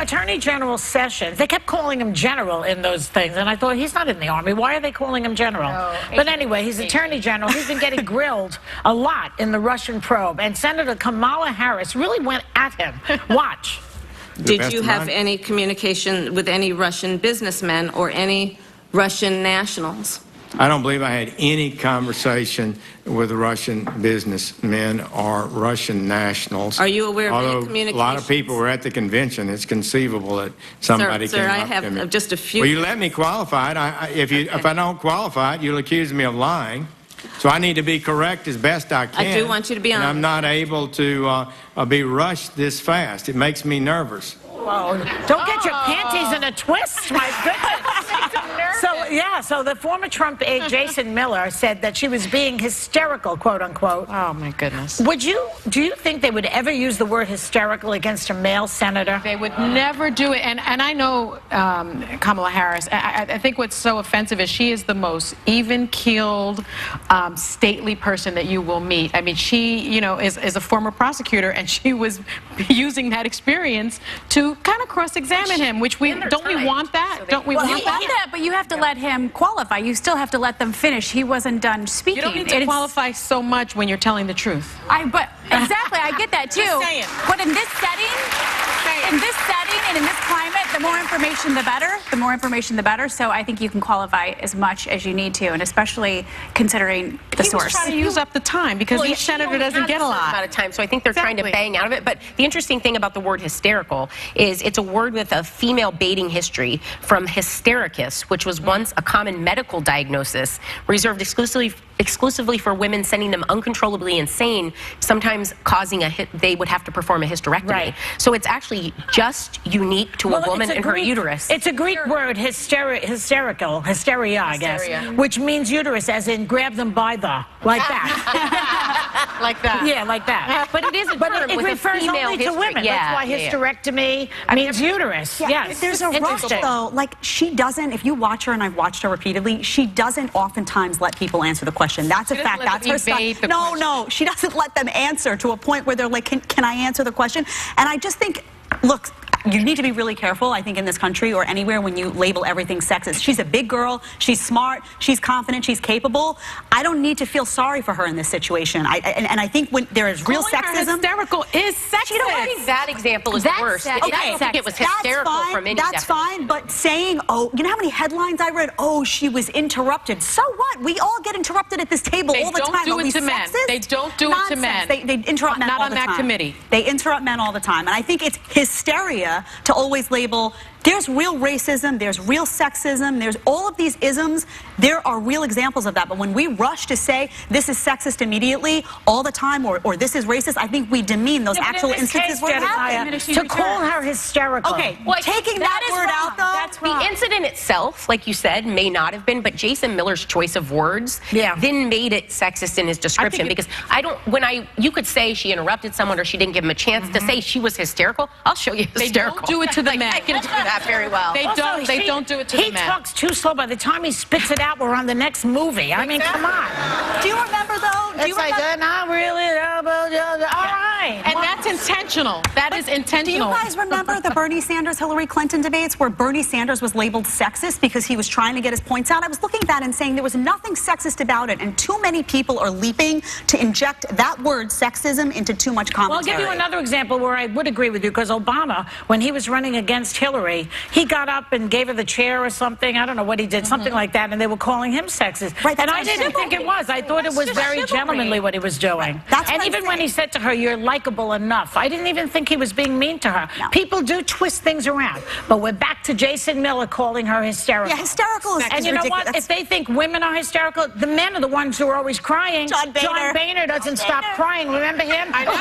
Attorney General Sessions, they kept calling him General in those things, and I thought, he's not in the Army. Why are they calling him General? No, but anyway, he's Attorney General. He's been getting grilled a lot in the Russian probe, and Senator Kamala Harris really went at him. Watch. Did you have any communication with any Russian businessmen or any Russian nationals? I don't believe I had any conversation with Russian businessmen or Russian nationals. Are you aware of any communications? A lot of people were at the convention. It's conceivable that somebody came up to me. Sir, I have just a few. Well, you let me qualify it. If I don't qualify it, you'll accuse me of lying. So I need to be correct as best I can. I do want you to be honest. And I'm not able to be rushed this fast. It makes me nervous. Whoa. Don't get your panties in a twist, my goodness. So the former Trump aide, Jason Miller, said that she was being hysterical, quote unquote. Oh, my goodness. Do you think they would ever use the word hysterical against a male senator? They would never do it. And I know Kamala Harris. I think what's so offensive is she is the most even-keeled, stately person that you will meet. I mean, she, you know, is a former prosecutor, and she was using that experience to kind of cross-examine him, which we don't we want that? So don't we want that? But you have to let him qualify. You still have to let them finish. He wasn't done speaking. You don't need to qualify so much when you're telling the truth. But exactly, I get that too. But in this setting, and in this climate, the more information, the better. The more information, the better. So I think you can qualify as much as you need to, and especially considering the source. He was trying to use up the time because each senator doesn't get a lot. Amount of time, so I think they're trying to bang out of it. But the interesting thing about the word hysterical is it's a word with a female baiting history from hystericus, which was once a common medical diagnosis reserved exclusively for women, sending them uncontrollably insane, sometimes causing they would have to perform a hysterectomy. Right. So it's actually just unique to a woman and her uterus. It's a Greek word, hysterical, hysteria, I guess, which means uterus, as in grab them by the, like that. Like that. Yeah, like that. But it is a term with a female only to women. Yeah, that's why hysterectomy means uterus. Yes. There's a rush, though. Like, she doesn't, if you watch her, and I've watched her repeatedly, she doesn't oftentimes let people answer the question. That's a fact. That's her stuff. No, she doesn't let them answer to a point where they're like, can I answer the question? And I just think, look, you need to be really careful, I think, in this country or anywhere when you label everything sexist. She's a big girl. She's smart. She's confident. She's capable. I don't need to feel sorry for her in this situation. And I think when there is real sexism... Her hysterical is sexist. I think that example is the worst. I don't think it was hysterical from any That's fine, but saying, oh, you know how many headlines I read? Oh, she was interrupted. So what? We all get interrupted at this table all the time. They don't do it to men. They don't do it to men. They interrupt men all the time. Not on that committee. They interrupt men all the time. And I think it's hysteria to always label, there's real racism, there's real sexism, there's all of these isms. There are real examples of that. But when we rush to say this is sexist immediately, all the time, or this is racist, I think we demean those actual instances where it happened. To call her hysterical. Okay, taking that word out, though. That's the incident itself, like you said, may not have been, but Jason Miller's choice of words then made it sexist in his description. Because you could say she interrupted someone or she didn't give him a chance to say she was hysterical. I'll show you hysterical. They don't do it to the men. I can do that very well. They don't do it to the men. He talks too slow. By the time he spits it out, we're on the next movie. I mean, come on. Do you remember, though? It's like, not really. All right. And that's intentional. That is intentional. Do you guys remember the Bernie Sanders-Hillary Clinton debates where Bernie Sanders was labeled sexist because he was trying to get his points out? I was looking at that and saying there was nothing sexist about it, and too many people are leaping to inject that word sexism into too much commentary. Well, I'll give you another example where I would agree with you, because Obama, when he was running against Hillary, he got up and gave her the chair or something. I don't know what he did, something like that, and they were calling him sexist. Right, and I didn't think it was. I thought it was very gentlemanly what he was doing. And even when he said to her, you're likable enough, I didn't even think he was being mean to her. No. People do twist things around. But we're back to Jason Miller calling her hysterical. Yeah, hysterical is And you know what? If they think women are hysterical, the men are the ones who are always crying. John Boehner doesn't stop crying. Remember him? I know.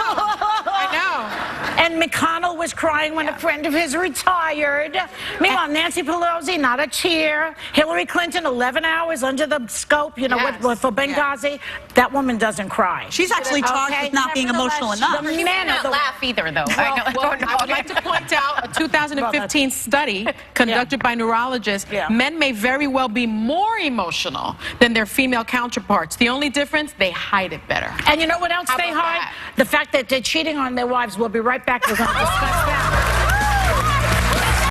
I know. And McConnell was crying when a friend of his retired. Meanwhile, Nancy Pelosi, not a cheer. Hillary Clinton, 11 hours under the scope, you know, for Benghazi. That woman doesn't cry. She's actually charged with not being emotional enough. The men not laugh either, though. I would like to point out a 2015 study conducted by neurologists. Men may very well be more emotional than their female counterparts. The only difference, they hide it better. And you know what else they hide? The fact that they're cheating on their wives. We'll be right back. We're going to discuss that.